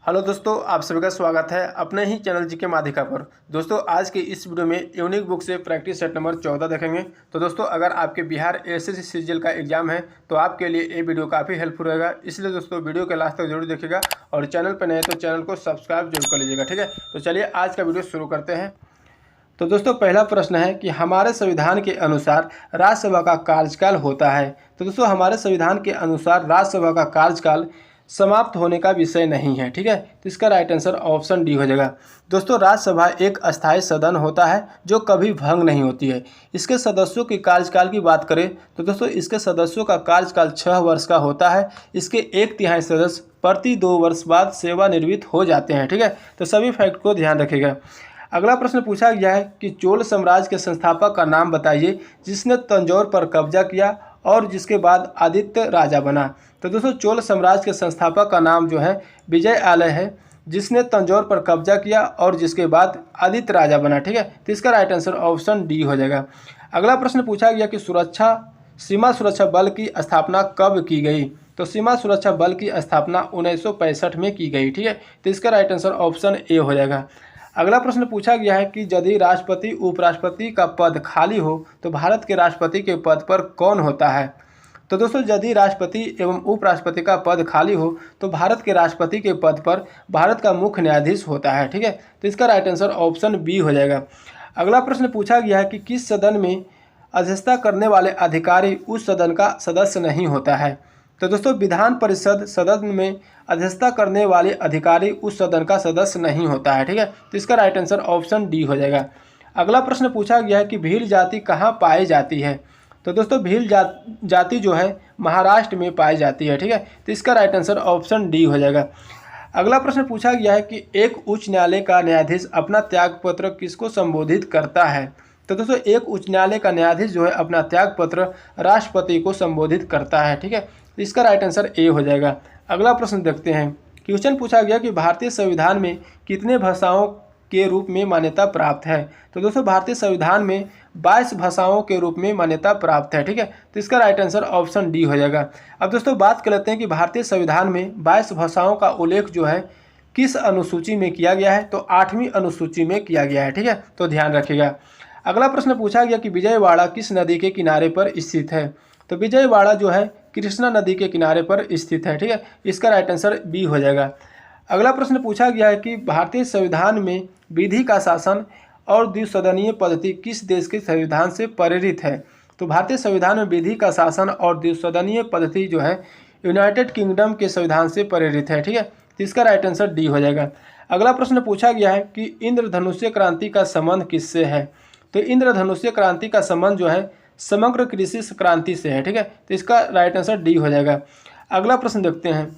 Hello दोस्तों, आप सभी का स्वागत है अपने ही चैनल जी के माध्यिका पर। दोस्तों, आज के इस वीडियो में यूनिक बुक से प्रैक्टिस सेट नंबर 14 देखेंगे। तो दोस्तों, अगर आपके बिहार एसएससी सीजीएल का एग्जाम है तो आपके लिए ये वीडियो काफ़ी हेल्पफुल रहेगा। इसलिए दोस्तों, वीडियो के लास्ट तक जरूर देखिएगा और चैनल पर नए तो चैनल को सब्सक्राइब जरूर कर लीजिएगा। ठीक है, तो चलिए आज का वीडियो शुरू करते हैं। तो दोस्तों, पहला प्रश्न है कि हमारे संविधान के अनुसार राज्यसभा का कार्यकाल होता है। तो दोस्तों, हमारे संविधान के अनुसार राज्यसभा का कार्यकाल समाप्त होने का विषय नहीं है। ठीक है, तो इसका राइट आंसर ऑप्शन डी हो जाएगा। दोस्तों, राज्यसभा एक अस्थायी सदन होता है जो कभी भंग नहीं होती है। इसके सदस्यों के कार्यकाल की बात करें तो दोस्तों, इसके सदस्यों का कार्यकाल 6 वर्ष का होता है। इसके 1/3 सदस्य प्रति 2 वर्ष बाद सेवानिवृत्त हो जाते हैं। ठीक है, तो सभी फैक्ट को ध्यान रखिएगा। अगला प्रश्न पूछा गया है कि चोल साम्राज्य के संस्थापक का नाम बताइए जिसने तंजौर पर कब्जा किया और जिसके बाद आदित्य राजा बना। तो दोस्तों, चोल साम्राज्य के संस्थापक का नाम जो है विजय आलय है, जिसने तंजौर पर कब्जा किया और जिसके बाद आदित्य राजा बना। ठीक है, तो इसका राइट आंसर ऑप्शन डी हो जाएगा। अगला प्रश्न पूछा गया कि सीमा सुरक्षा बल की स्थापना कब की गई। तो सीमा सुरक्षा बल की स्थापना 1965 में की गई। ठीक है, तो इसका राइट आंसर ऑप्शन ए हो जाएगा। अगला प्रश्न पूछा गया है कि यदि राष्ट्रपति उपराष्ट्रपति का पद खाली हो तो भारत के राष्ट्रपति के पद पर कौन होता है। तो दोस्तों, यदि राष्ट्रपति एवं उपराष्ट्रपति का पद खाली हो तो भारत के राष्ट्रपति के पद पर भारत का मुख्य न्यायाधीश होता है। ठीक है, तो इसका राइट आंसर ऑप्शन बी हो जाएगा। अगला प्रश्न पूछा गया है कि किस सदन में अध्यक्षता करने वाले अधिकारी उस सदन का सदस्य नहीं होता है। तो दोस्तों, विधान परिषद सदन में अध्यक्षता करने वाले अधिकारी उस सदन का सदस्य नहीं होता है। ठीक है, तो इसका राइट आंसर ऑप्शन डी हो जाएगा। अगला प्रश्न पूछा गया है कि भील जाति कहाँ पाई जाती है। तो दोस्तों, भील जाति जो है महाराष्ट्र में पाई जाती है। ठीक है, तो इसका राइट आंसर ऑप्शन डी हो जाएगा। अगला प्रश्न पूछा गया है कि एक उच्च न्यायालय का न्यायाधीश अपना त्यागपत्र किसको संबोधित करता है। तो दोस्तों, एक उच्च न्यायालय का न्यायाधीश जो है अपना त्यागपत्र राष्ट्रपति को संबोधित करता है। ठीक है, इसका राइट आंसर ए हो जाएगा। अगला प्रश्न देखते हैं। क्वेश्चन पूछा गया कि भारतीय संविधान में कितने भाषाओं के रूप में मान्यता प्राप्त है। तो दोस्तों, भारतीय संविधान में 22 भाषाओं के रूप में मान्यता प्राप्त है। ठीक है, तो इसका राइट आंसर ऑप्शन डी हो जाएगा। अब दोस्तों, बात कर लेते हैं कि भारतीय संविधान में 22 भाषाओं का उल्लेख जो है किस अनुसूची में किया गया है। तो 8वीं अनुसूची में किया गया है। ठीक है, तो ध्यान रखिएगा। अगला प्रश्न पूछा गया कि विजयवाड़ा किस नदी के किनारे पर स्थित है। तो विजयवाड़ा जो है कृष्णा नदी के किनारे पर स्थित है। ठीक है, इसका राइट आंसर बी हो जाएगा। अगला प्रश्न पूछा गया है कि भारतीय संविधान में विधि का शासन और द्विसदनीय पद्धति किस देश के संविधान से प्रेरित है। तो भारतीय संविधान में विधि का शासन और द्विसदनीय पद्धति जो है यूनाइटेड किंगडम के संविधान से प्रेरित है। ठीक है, तो इसका राइट आंसर डी हो जाएगा। अगला प्रश्न पूछा गया है कि इंद्रधनुष्य क्रांति का संबंध किससे है। तो इंद्रधनुष्य क्रांति का संबंध जो है समग्र कृषि क्रांति से है। ठीक है, तो इसका राइट आंसर डी हो जाएगा। अगला प्रश्न देखते हैं।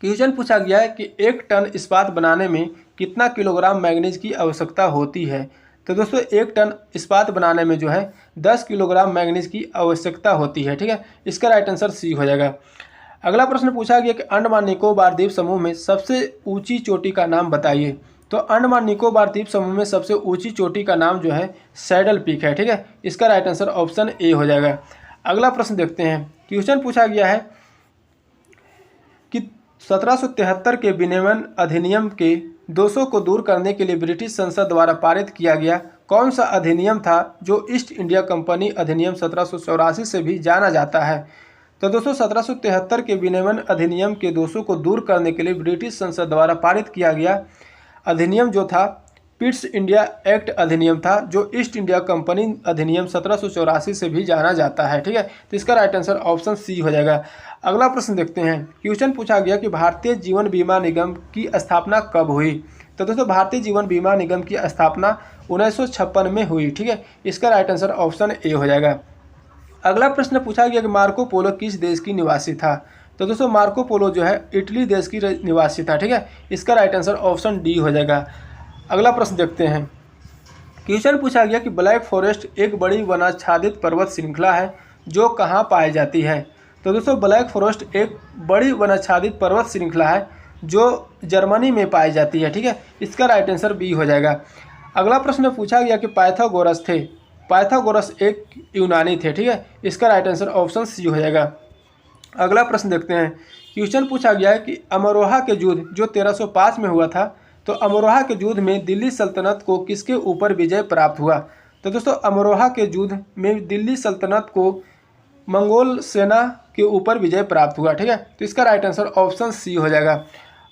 क्वेश्चन पूछा गया है कि 1 टन इस्पात बनाने में कितना किलोग्राम मैंगनीज की आवश्यकता होती है। तो दोस्तों, 1 टन इस्पात बनाने में जो है 10 किलोग्राम मैंगनीज की आवश्यकता होती है। ठीक है, इसका राइट आंसर सी हो जाएगा। अगला प्रश्न पूछा गया कि अंडमान निकोबार द्वीप समूह में सबसे ऊंची चोटी का नाम बताइए। तो अंडमान निकोबार द्वीप समूह में सबसे ऊंची चोटी का नाम जो है सैडल पीक है। ठीक है, इसका राइट आंसर ऑप्शन ए हो जाएगा। अगला प्रश्न देखते हैं। क्वेश्चन पूछा गया है कि 1773 के विनियमन अधिनियम के दोषों को दूर करने के लिए ब्रिटिश संसद द्वारा पारित किया गया कौन सा अधिनियम था जो ईस्ट इंडिया कंपनी अधिनियम 1784 से भी जाना जाता है। तो दोस्तों, 1773 के विनियमन अधिनियम के दोषों को दूर करने के लिए ब्रिटिश संसद द्वारा पारित किया गया अधिनियम जो था पिट्स इंडिया एक्ट अधिनियम था, जो ईस्ट इंडिया कंपनी अधिनियम 1784 से भी जाना जाता है। ठीक है, तो इसका राइट आंसर ऑप्शन सी हो जाएगा। अगला प्रश्न देखते हैं। क्वेश्चन पूछा गया कि भारतीय जीवन बीमा निगम की स्थापना कब हुई। तो दोस्तों, भारतीय जीवन बीमा निगम की स्थापना 1956 में हुई। ठीक है, इसका राइट आंसर ऑप्शन ए हो जाएगा। अगला प्रश्न पूछा गया कि मार्को पोलो किस देश की निवासी था। तो दोस्तों, मार्को पोलो जो है इटली देश की निवासी था। ठीक है, इसका राइट आंसर ऑप्शन डी हो जाएगा। अगला प्रश्न देखते हैं। क्वेश्चन पूछा गया कि ब्लैक फॉरेस्ट एक बड़ी वनाच्छादित पर्वत श्रृंखला है जो कहाँ पाई जाती है। तो दोस्तों, ब्लैक फॉरेस्ट एक बड़ी वनाच्छादित पर्वत श्रृंखला है जो जर्मनी में पाई जाती है। ठीक है, इसका राइट आंसर बी हो जाएगा। अगला प्रश्न पूछा गया कि पाइथागोरस थे। पाइथागोरस एक यूनानी थे। ठीक है, इसका राइट आंसर ऑप्शन सी हो जाएगा। अगला प्रश्न देखते हैं। क्वेश्चन पूछा गया है कि अमरोहा के युद्ध जो 1305 में हुआ था, तो अमरोहा के युद्ध में दिल्ली सल्तनत को किसके ऊपर विजय प्राप्त हुआ। तो दोस्तों अमरोहा के युद्ध में दिल्ली सल्तनत को मंगोल सेना के ऊपर विजय प्राप्त हुआ। ठीक है, तो इसका राइट आंसर ऑप्शन सी हो जाएगा।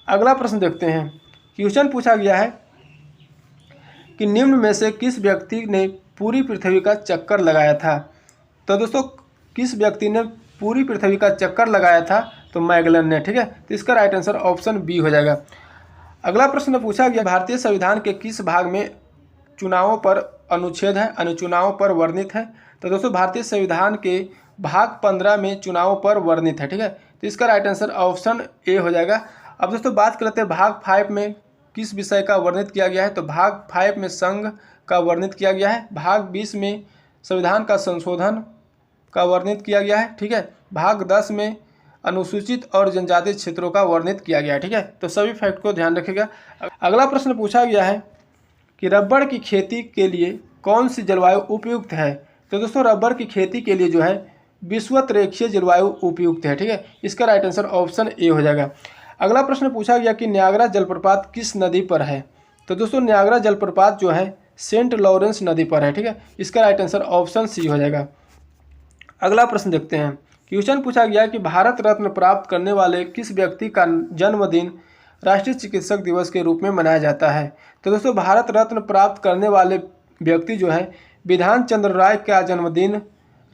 अगला प्रश्न देखते हैं। क्वेश्चन पूछा गया है कि निम्न में से किस व्यक्ति ने पूरी पृथ्वी का चक्कर लगाया था। तो दोस्तों किस व्यक्ति ने पूरी पृथ्वी का चक्कर लगाया था, तो मैगलन ने। ठीक है, तो इसका राइट आंसर ऑप्शन बी हो जाएगा। अगला प्रश्न पूछा गया भारतीय संविधान के किस भाग में चुनावों पर अनुच्छेद है, अनुचुनावों पर वर्णित है। तो दोस्तों भारतीय संविधान के भाग 15 में चुनावों पर वर्णित है। ठीक है, तो इसका राइट आंसर ऑप्शन ए हो जाएगा। अब दोस्तों बात करते हैं भाग 5 में किस विषय का वर्णित किया गया है। तो भाग 5 में संघ का वर्णित किया गया है। भाग 20 में संविधान का संशोधन का वर्णित किया गया है। ठीक है, भाग 10 में अनुसूचित और जनजातीय क्षेत्रों का वर्णित किया गया है। ठीक है, तो सभी फैक्ट को ध्यान रखिएगा। अगला प्रश्न पूछा गया है कि रबड़ की खेती के लिए कौन सी जलवायु उपयुक्त है। तो दोस्तों रबड़ की खेती के लिए जो है विषुवत रेखीय जलवायु उपयुक्त है। ठीक है, इसका राइट आंसर ऑप्शन ए हो जाएगा। अगला प्रश्न पूछा गया कि न्यागरा जलप्रपात किस नदी पर है। तो दोस्तों न्यागरा जलप्रपात जो है सेंट लॉरेंस नदी पर है। ठीक है, इसका राइट आंसर ऑप्शन सी हो जाएगा। अगला प्रश्न देखते हैं। क्वेश्चन पूछा गया कि भारत रत्न प्राप्त करने वाले किस व्यक्ति का जन्मदिन राष्ट्रीय चिकित्सक दिवस के रूप में मनाया जाता है। तो दोस्तों भारत रत्न प्राप्त करने वाले व्यक्ति जो है विधान चंद्र राय का जन्मदिन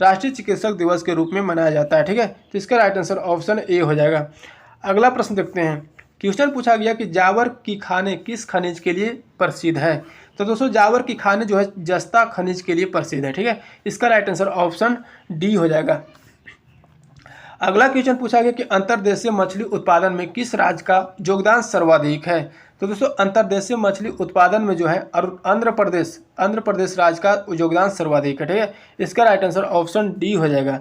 राष्ट्रीय चिकित्सक दिवस के रूप में मनाया जाता है। ठीक है, तो इसका राइट आंसर ऑप्शन ए हो जाएगा। अगला प्रश्न देखते हैं। क्वेश्चन पूछा गया कि जावर की खाने किस खनिज के लिए प्रसिद्ध है। तो दोस्तों जावर की खाने जो है जस्ता खनिज के लिए प्रसिद्ध है। ठीक है, इसका राइट आंसर ऑप्शन डी हो जाएगा। अगला क्वेश्चन पूछा गया कि अंतर्देशीय मछली उत्पादन में किस राज्य का योगदान सर्वाधिक है। तो दोस्तों अंतर्देशीय मछली उत्पादन में जो है आंध्र प्रदेश राज्य का योगदान सर्वाधिक है। ठीक है, इसका राइट आंसर ऑप्शन डी हो जाएगा।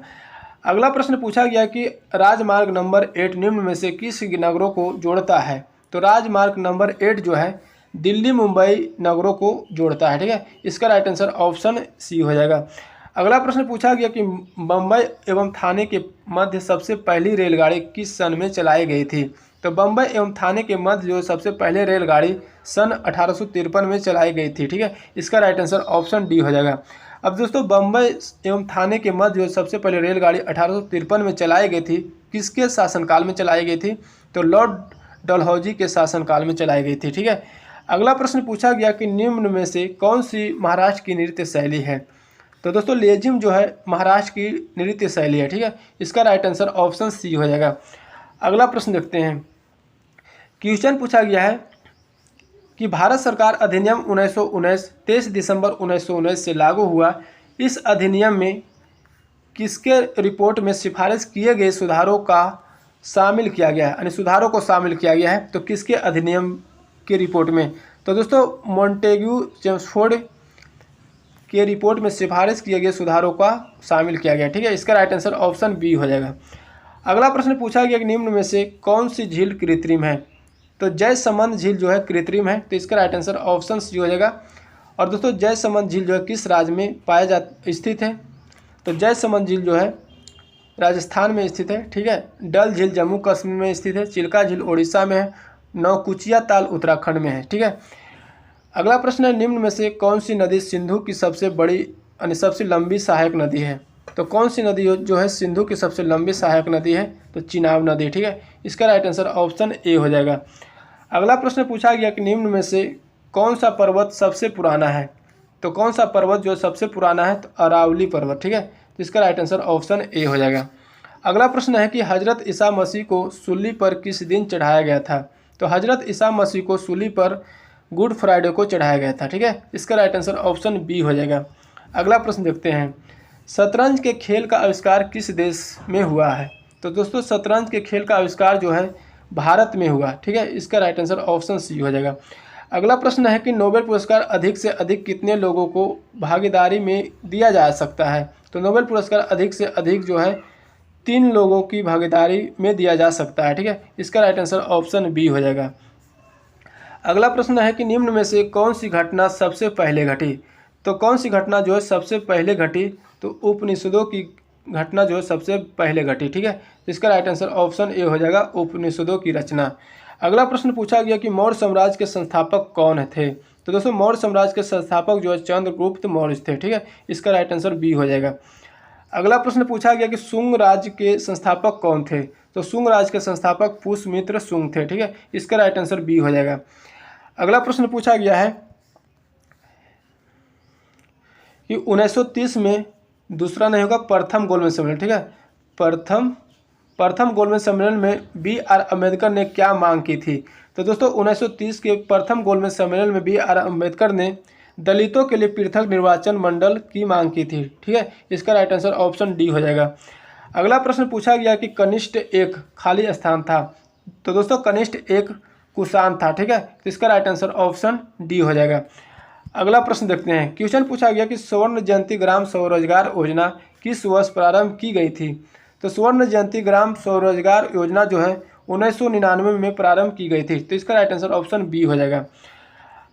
अगला प्रश्न पूछा गया कि राजमार्ग नंबर 8 निम्न में से किस नगरों को जोड़ता है। तो राजमार्ग नंबर 8 जो है दिल्ली मुंबई नगरों को जोड़ता है। ठीक है, इसका राइट आंसर ऑप्शन सी हो जाएगा। अगला प्रश्न पूछा गया कि बम्बई एवं थाने के मध्य सबसे पहली रेलगाड़ी किस सन में चलाई गई थी। तो बम्बई एवं थाने के मध्य जो सबसे पहले रेलगाड़ी सन 1853 में चलाई गई थी। ठीक है, इसका राइट आंसर ऑप्शन डी हो जाएगा। अब दोस्तों बम्बई एवं थाने के मध्य जो सबसे पहले रेलगाड़ी 1853 में चलाई गई थी, किसके शासनकाल में चलाई गई थी। तो लॉर्ड डलहौजी के शासनकाल में चलाई गई थी। ठीक है, अगला प्रश्न पूछा गया कि निम्न में से कौन सी महाराष्ट्र की नृत्य शैली है। तो दोस्तों लेजिम जो है महाराष्ट्र की नृत्य शैली है। ठीक है, इसका राइट आंसर ऑप्शन सी हो जाएगा। अगला प्रश्न देखते हैं। क्वेश्चन पूछा गया है कि भारत सरकार अधिनियम 1919 23 दिसंबर 1919 से लागू हुआ। इस अधिनियम में किसके रिपोर्ट में सिफारिश किए गए सुधारों का शामिल किया गया है, यानी सुधारों को शामिल किया गया है। तो किसके अधिनियम की रिपोर्ट में। तो दोस्तों मॉन्टेग्यू चेम्सफोर्ड के रिपोर्ट में सिफारिश किए गए सुधारों का शामिल किया गया। ठीक है, इसका राइट आंसर ऑप्शन बी हो जाएगा। अगला प्रश्न पूछा गया कि निम्न में से कौन सी झील कृत्रिम है। तो जयसमंद झील जो है कृत्रिम है, तो इसका राइट आंसर ऑप्शन सी हो जाएगा। और दोस्तों जयसमंद झील जो है किस राज्य में स्थित है। तो जयसमंद झील जो है राजस्थान में स्थित है। ठीक है, डल झील जम्मू कश्मीर में स्थित है, चिल्का झील उड़ीसा में है, नौकुचिया ताल उत्तराखंड में है। ठीक है, अगला प्रश्न है निम्न में से कौन सी नदी सिंधु की सबसे बड़ी यानी सबसे लंबी सहायक नदी है। तो कौन सी नदी जो है सिंधु की सबसे लंबी सहायक नदी है। तो चिनाब नदी। ठीक है, इसका राइट आंसर ऑप्शन ए हो जाएगा। अगला प्रश्न पूछा गया कि निम्न में से कौन सा पर्वत सबसे पुराना है। तो कौन सा पर्वत जो सबसे पुराना है। तो अरावली पर्वत। ठीक है, तो इसका राइट आंसर ऑप्शन ए हो जाएगा। अगला प्रश्न है कि हजरत ईसा मसीह को सूली पर किस दिन चढ़ाया गया था। तो हजरत ईसा मसीह को सूली पर गुड फ्राइडे को चढ़ाया गया था। ठीक है, इसका राइट आंसर ऑप्शन बी हो जाएगा। अगला प्रश्न देखते हैं। शतरंज के खेल का आविष्कार किस देश में हुआ है। तो दोस्तों शतरंज के खेल का आविष्कार जो है भारत में हुआ। ठीक है, इसका राइट आंसर ऑप्शन सी हो जाएगा। अगला प्रश्न है कि नोबेल पुरस्कार अधिक से अधिक कितने लोगों को भागीदारी में दिया जा सकता है। तो नोबेल पुरस्कार अधिक से अधिक जो है 3 लोगों की भागीदारी में दिया जा सकता है। ठीक है, इसका राइट आंसर ऑप्शन बी हो जाएगा। अगला प्रश्न है कि निम्न में से कौन सी घटना सबसे पहले घटी। तो कौन सी घटना जो है सबसे पहले घटी। तो उपनिषदों की घटना जो है सबसे पहले घटी, ठीक है। तो इसका राइट आंसर ऑप्शन ए हो जाएगा, उपनिषदों की रचना। अगला प्रश्न पूछा गया कि मौर्य साम्राज्य के संस्थापक कौन थे। तो दोस्तों मौर्य साम्राज्य के संस्थापक जो है चंद्रगुप्त मौर्य थे, ठीक है। इसका राइट आंसर बी हो जाएगा। अगला प्रश्न पूछा गया कि शुंग राज्य के संस्थापक कौन थे। तो शुंग राज्य के संस्थापक पुष्यमित्र शुंग थे, ठीक है। इसका राइट आंसर बी हो जाएगा। अगला प्रश्न पूछा गया है कि 1930 में दूसरा नहीं होगा, प्रथम गोलमेज सम्मेलन, ठीक है। प्रथम गोलमेज सम्मेलन में बी.आर. अम्बेडकर ने क्या मांग की थी। तो दोस्तों 1930 के प्रथम गोलमेज सम्मेलन में बी.आर. अम्बेडकर ने दलितों के लिए पृथक निर्वाचन मंडल की मांग की थी, ठीक है। इसका राइट आंसर ऑप्शन डी हो जाएगा। अगला प्रश्न पूछा गया कि कनिष्ठ एक खाली स्थान था। तो दोस्तों कनिष्ठ एक कुषाण था, ठीक है। तो इसका राइट आंसर ऑप्शन डी हो जाएगा। अगला प्रश्न देखते हैं। क्वेश्चन पूछा गया कि स्वर्ण जयंती ग्राम स्वरोजगार योजना किस वर्ष प्रारंभ की गई थी। तो स्वर्ण जयंती ग्राम स्वरोजगार योजना जो है 1999 में प्रारंभ की गई थी। तो इसका राइट आंसर ऑप्शन बी हो जाएगा।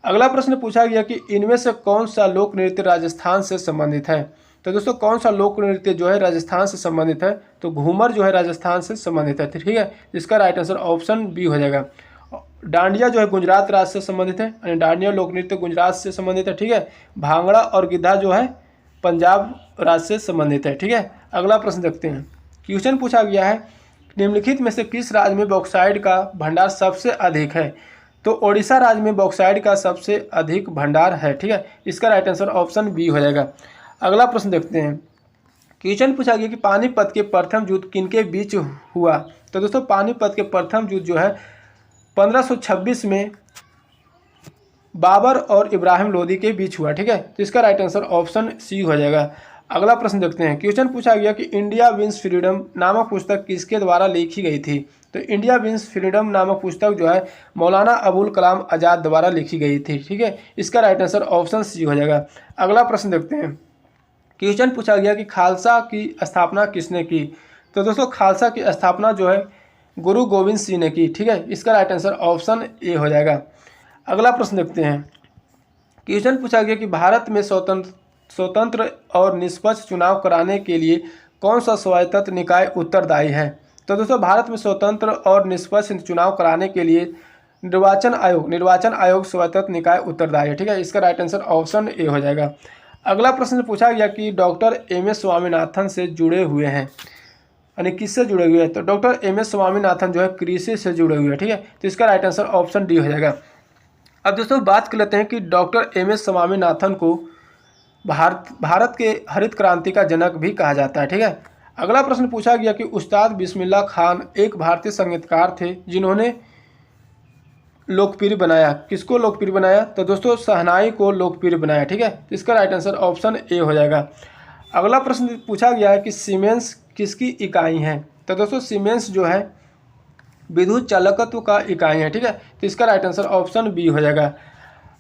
अगला प्रश्न पूछा गया कि इनमें से कौन सा लोक नृत्य राजस्थान से संबंधित है। तो दोस्तों कौन सा लोक नृत्य जो है राजस्थान से संबंधित है। तो घूमर जो है राजस्थान से संबंधित है, ठीक है। इसका राइट आंसर ऑप्शन बी हो जाएगा। डांडिया जो है गुजरात राज्य से संबंधित है, यानी डांडिया लोक नृत्य गुजरात से संबंधित है, ठीक है। भांगड़ा और गिद्धा जो है पंजाब राज्य से संबंधित है, ठीक है। अगला प्रश्न देखते हैं। क्वेश्चन पूछा गया है निम्नलिखित में से किस राज्य में बॉक्साइट का भंडार सबसे अधिक है। तो ओडिशा राज्य में बॉक्साइट का सबसे अधिक भंडार है, ठीक है। इसका राइट आंसर ऑप्शन बी हो जाएगा। अगला प्रश्न देखते हैं। क्वेश्चन पूछा गया कि पानीपत के प्रथम युद्ध किनके बीच हुआ। तो दोस्तों पानीपत के प्रथम युद्ध जो है 1526 में बाबर और इब्राहिम लोदी के बीच हुआ, ठीक है। तो इसका राइट आंसर ऑप्शन सी हो जाएगा। अगला प्रश्न देखते हैं। क्वेश्चन पूछा गया कि इंडिया विंस फ्रीडम नामक पुस्तक किसके द्वारा लिखी गई थी। तो इंडिया विंस फ्रीडम नामक पुस्तक जो है मौलाना अबुल कलाम आज़ाद द्वारा लिखी गई थी, ठीक है। इसका राइट आंसर ऑप्शन सी हो जाएगा। अगला प्रश्न देखते हैं। क्वेश्चन पूछा गया कि खालसा की स्थापना किसने की। तो दोस्तों खालसा की स्थापना जो है गुरु गोविंद सिंह ने की, ठीक है। इसका राइट आंसर ऑप्शन ए हो जाएगा। अगला प्रश्न देखते हैं। क्वेश्चन पूछा गया कि भारत में स्वतंत्र और निष्पक्ष चुनाव कराने के लिए कौन सा स्वायत्त निकाय उत्तरदायी है। तो दोस्तों भारत में स्वतंत्र और निष्पक्ष चुनाव कराने के लिए निर्वाचन आयोग स्वायत्त निकाय उत्तरदायी है, ठीक है। इसका राइट आंसर ऑप्शन ए हो जाएगा। अगला प्रश्न पूछा गया कि डॉक्टर एम.एस. स्वामीनाथन से जुड़े हुए हैं, यानी किससे जुड़े हुए हैं। तो डॉक्टर एम.एस. स्वामीनाथन जो है कृषि से जुड़े हुए हैं, ठीक है। तो इसका राइट आंसर ऑप्शन डी हो जाएगा। अब दोस्तों बात कर लेते हैं कि डॉक्टर एम.एस. स्वामीनाथन को भारत के हरित क्रांति का जनक भी कहा जाता है, ठीक है। अगला प्रश्न पूछा गया कि उस्ताद बिस्मिल्लाह खान एक भारतीय संगीतकार थे जिन्होंने लोकप्रिय बनाया। किसको लोकप्रिय बनाया। तो दोस्तों शहनाई को लोकप्रिय बनाया, ठीक है। तो इसका राइट आंसर ऑप्शन ए हो जाएगा। अगला प्रश्न पूछा गया है कि सीमेंस किसकी इकाई है। तो दोस्तों सीमेंस जो है विद्युत चालकत्व का इकाई है, ठीक है। तो इसका राइट आंसर ऑप्शन बी हो जाएगा।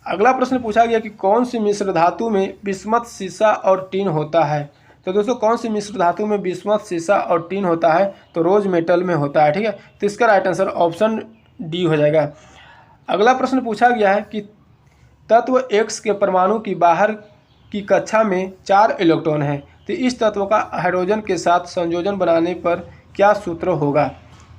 अगला प्रश्न पूछा गया कि कौन सी मिश्र धातु में बिस्मथ सीसा और टीन होता है। तो दोस्तों कौन सी मिश्र धातु में बिस्मथ सीसा और टीन होता है। तो रोज मेटल में होता है, ठीक है। तो इसका राइट आंसर ऑप्शन डी हो जाएगा। अगला प्रश्न पूछा गया है कि तत्व X के परमाणु की बाहर की कक्षा में 4 इलेक्ट्रॉन हैं, तो इस तत्व का हाइड्रोजन के साथ संयोजन बनाने पर क्या सूत्र होगा।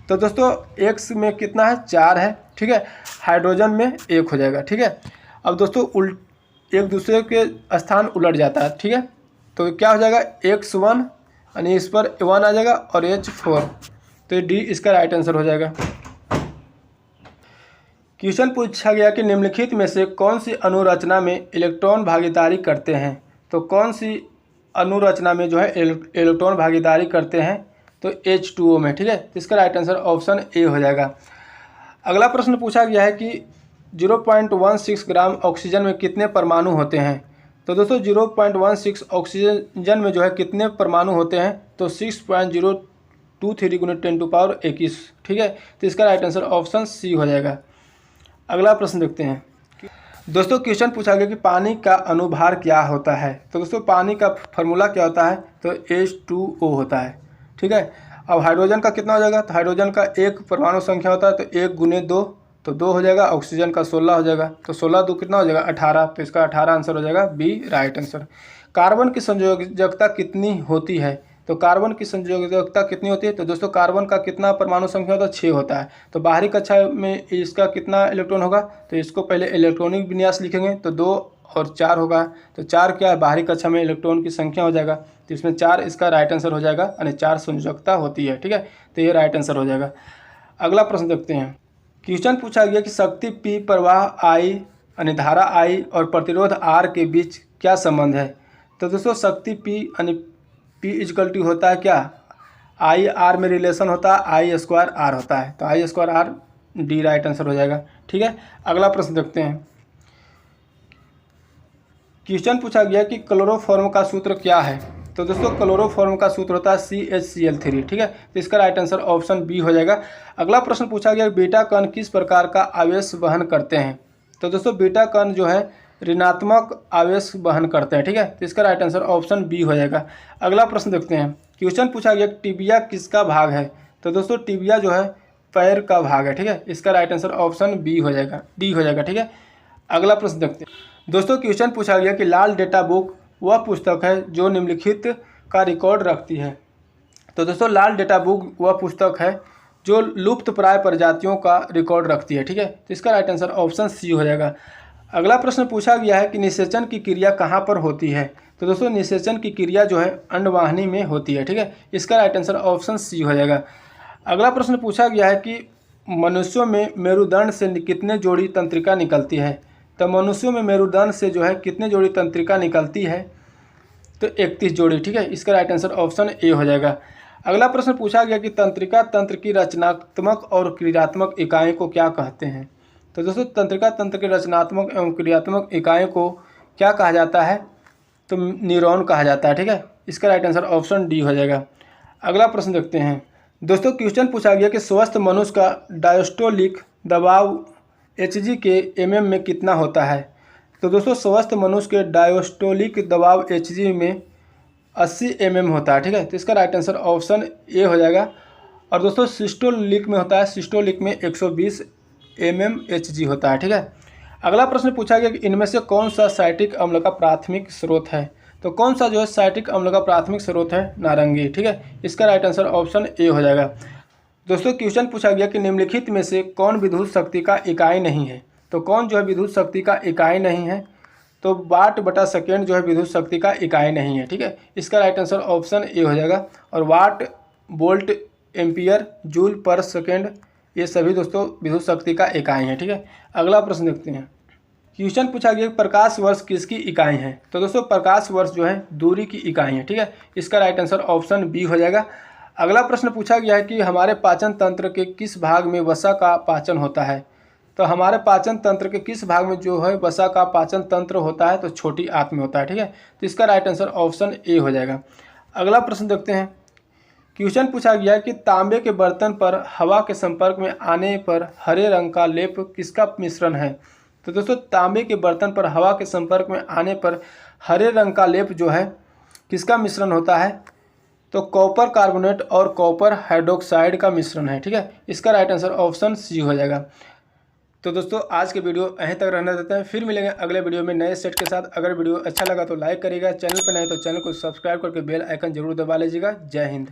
तो दोस्तों X में कितना है 4 है, ठीक है। हाइड्रोजन में 1 हो जाएगा, ठीक है। अब दोस्तों एक दूसरे के स्थान उलट जाता है, ठीक है। तो क्या हो जाएगा X1 यानी इस पर 1 आ जाएगा और H4, तो डी इसका राइट आंसर हो जाएगा। क्वेश्चन पूछा गया कि निम्नलिखित में से कौन सी अणुरचना में इलेक्ट्रॉन भागीदारी करते हैं। तो कौन सी अणुरचना में जो है इलेक्ट्रॉन भागीदारी करते हैं। तो H2O में, ठीक है। तो इसका राइट आंसर ऑप्शन ए हो जाएगा। अगला प्रश्न पूछा गया है कि 0.16 ग्राम ऑक्सीजन में कितने परमाणु होते हैं। तो दोस्तों 0.16 ऑक्सीजन में जो है कितने परमाणु होते हैं। तो 6.023 × 10⁻21, ठीक है। तो इसका राइट आंसर ऑप्शन सी हो जाएगा। अगला प्रश्न देखते हैं। दोस्तों क्वेश्चन पूछा गया कि पानी का अनुभार क्या होता है। तो दोस्तों पानी का फार्मूला क्या होता है। तो H2O होता है, ठीक है। अब हाइड्रोजन का कितना हो जाएगा। तो हाइड्रोजन का एक परमाणु संख्या होता है, तो 1 × 2 तो 2 हो जाएगा। ऑक्सीजन का 16 हो जाएगा, तो 16 2 कितना हो जाएगा 18, तो इसका 18 आंसर हो जाएगा बी राइट आंसर। कार्बन की संयोजकता कितनी होती है। तो कार्बन की संयोजकता कितनी होती है? तो दोस्तों कार्बन का कितना परमाणु संख्या होता है? 6 होता है। तो बाहरी कक्षा में इसका कितना इलेक्ट्रॉन होगा? तो इसको पहले इलेक्ट्रॉनिक विन्यास लिखेंगे तो 2 और 4 होगा। तो 4 क्या है? बाहरी कक्षा में इलेक्ट्रॉन की संख्या हो जाएगा, तो इसमें 4 इसका राइट आंसर हो जाएगा, यानी 4 संयोजकता होती है। ठीक है, तो ये राइट आंसर हो जाएगा। अगला प्रश्न देखते हैं। क्वेश्चन पूछा गया कि शक्ति P, प्रवाह I यानी धारा I और प्रतिरोध R के बीच क्या संबंध है? तो दोस्तों शक्ति P यानी P इक्वल टू होता है क्या? I R में रिलेशन होता है, I स्क्वायर R होता है, तो I square R D right answer हो जाएगा। ठीक है, अगला प्रश्न देखते हैं। क्वेश्चन पूछा गया कि क्लोरोफॉर्म का सूत्र क्या है? तो दोस्तों क्लोरोफॉर्म का सूत्र होता है CHCl3। ठीक है, तो इसका राइट आंसर ऑप्शन बी हो जाएगा। अगला प्रश्न पूछा गया बीटा कण किस प्रकार का आवेश वहन करते हैं? तो दोस्तों बीटा कण जो है ऋणात्मक आवेश वहन करते हैं। ठीक है, तो इसका राइट आंसर ऑप्शन बी हो जाएगा। अगला प्रश्न देखते हैं। क्वेश्चन पूछा गया टिबिया किसका भाग है? तो दोस्तों टिबिया जो है पैर का भाग है। ठीक है, इसका राइट आंसर ऑप्शन बी हो जाएगा, डी हो जाएगा। ठीक है, अगला प्रश्न देखते हैं। दोस्तों क्वेश्चन पूछा गया कि लाल डेटा बुक वह पुस्तक है जो निम्नलिखित का रिकॉर्ड रखती है। तो दोस्तों लाल डेटा बुक वह पुस्तक है जो लुप्त प्राय प्रजातियों का रिकॉर्ड रखती है। ठीक है, तो इसका राइट आंसर ऑप्शन सी हो जाएगा। अगला प्रश्न पूछा गया है कि निषेचन की क्रिया कहाँ पर होती है? तो दोस्तों निषेचन की क्रिया जो है अंडवाहिनी में होती है। ठीक है, इसका राइट आंसर ऑप्शन सी हो जाएगा। अगला प्रश्न पूछा गया है कि मनुष्यों में मेरुदंड से कितने जोड़ी तंत्रिका निकलती है? तो मनुष्यों में मेरुदंड से जो है कितने जोड़ी तंत्रिका निकलती है? तो 31 जोड़ी। ठीक है, इसका राइट आंसर ऑप्शन ए हो जाएगा। अगला प्रश्न पूछा गया कि तंत्रिका तंत्र की रचनात्मक और क्रियात्मक इकाई को क्या कहते हैं? तो दोस्तों तंत्रिका तंत्र की रचनात्मक एवं क्रियात्मक इकाई को क्या कहा जाता है? तो न्यूरॉन कहा जाता है। ठीक है, इसका राइट आंसर ऑप्शन डी हो जाएगा। अगला प्रश्न देखते हैं। दोस्तों क्वेश्चन पूछा गया कि स्वस्थ मनुष्य का डायस्टोलिक दबाव Hg के mm में कितना होता है? तो दोस्तों स्वस्थ मनुष्य के डायस्टोलिक दबाव Hg में 80 mm होता है। ठीक है, तो इसका राइट आंसर ऑप्शन ए हो जाएगा। और दोस्तों सिस्टोलिक में होता है, सिस्टोलिक में 120 mm Hg होता है। ठीक है, अगला प्रश्न पूछा गया कि इनमें से कौन सा साइट्रिक अम्ल का प्राथमिक स्रोत है? तो कौन सा जो है साइट्रिक अम्ल का प्राथमिक स्रोत है? नारंगी। ठीक है, इसका राइट आंसर ऑप्शन ए हो जाएगा। दोस्तों क्वेश्चन पूछा गया कि निम्नलिखित में से कौन विद्युत शक्ति का इकाई नहीं है? तो कौन जो है विद्युत शक्ति का इकाई नहीं है? तो वाट बटा सेकेंड जो है विद्युत शक्ति का इकाई नहीं है। ठीक है, इसका राइट आंसर ऑप्शन ए हो जाएगा। और watt, volt, ampere, joule per second ये सभी दोस्तों विद्युत शक्ति का इकाई है। ठीक है, अगला प्रश्न देखते हैं। क्वेश्चन पूछा गया प्रकाश वर्ष किसकी इकाई है? तो दोस्तों प्रकाश वर्ष जो है दूरी की इकाई है। ठीक है, इसका राइट आंसर ऑप्शन बी हो जाएगा। अगला प्रश्न पूछा गया है कि हमारे पाचन तंत्र के किस भाग में वसा का पाचन होता है? तो हमारे पाचन तंत्र के किस भाग में जो है वसा का पाचन तंत्र होता है? तो छोटी आंत में होता है। ठीक है, तो इसका राइट आंसर ऑप्शन ए हो जाएगा। अगला प्रश्न देखते हैं। क्वेश्चन पूछा गया है कि तांबे के बर्तन पर हवा के संपर्क में आने पर हरे रंग का लेप किसका मिश्रण है? तो दोस्तों तांबे के बर्तन पर हवा के संपर्क में आने पर हरे रंग का लेप जो है किसका मिश्रण होता है? तो कॉपर कार्बोनेट और कॉपर हाइड्रोक्साइड का मिश्रण है। ठीक है, इसका राइट आंसर ऑप्शन सी हो जाएगा। तो दोस्तों आज के वीडियो यहीं तक रहने देते हैं, फिर मिलेंगे अगले वीडियो में नए सेट के साथ। अगर वीडियो अच्छा लगा तो लाइक करिएगा, चैनल पर नए तो चैनल को सब्सक्राइब करके बेल आइकन जरूर दबा लीजिएगा। जय हिंद।